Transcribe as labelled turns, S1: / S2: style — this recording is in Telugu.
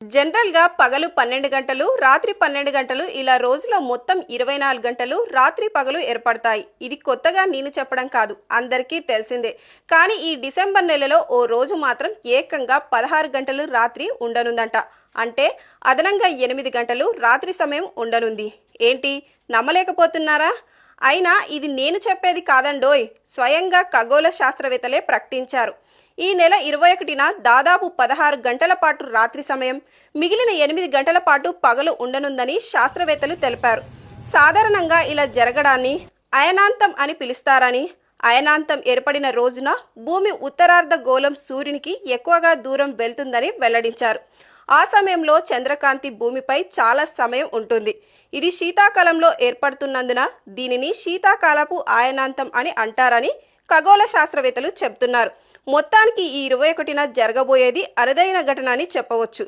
S1: జనరల్‌గా పగలు 12 గంటలు, రాత్రి 12 గంటలు ఇలా రోజులో మొత్తం 24 గంటలు రాత్రి పగలు ఏర్పడతాయి. ఇది కొత్తగా నేను చెప్పడం కాదు. అందరికీ తెలిసిందే. కానీ ఈ డిసెంబర్ నెలలో ఓ రోజు మాత్రం ఏకంగా 16 గంటలు రాత్రి ఉండనుందంట. అంటే అదనంగా 8 గంటలు రాత్రి సమయం ఉండనుంది. ఏంటి నమ్మలేకపోతున్నారా? అయినా ఇది నేను చెప్పేది కాదండోయ్. స్వయంగా ఖగోళ శాస్త్రవేత్తలే ప్రకటించారు. ఈ నెల 21న దాదాపు 16 గంటల పాటు రాత్రి సమయం, మిగిలిన 8 గంటల పాటు పగలు ఉండనుందని శాస్త్రవేత్తలు తెలిపారు. సాధారణంగా ఇలా జరగడాన్ని అయనాంతం అని పిలుస్తారని, అయనాంతం ఏర్పడిన రోజున భూమి ఉత్తరార్ధ గోళం సూర్యునికి ఎక్కువగా దూరం వెళ్తుందని వెల్లడించారు. ఆ సమయంలో చంద్రకాంతి భూమిపై చాలా సమయం ఉంటుంది. ఇది శీతాకాలంలో ఏర్పడుతున్నందున దీనిని శీతాకాలపు అయనాంతం అని అంటారని ఖగోళ శాస్త్రవేత్తలు చెబుతున్నారు. మొత్తానికి ఈ 21న జరగబోయేది అరుదైన ఘటన అని చెప్పవచ్చు.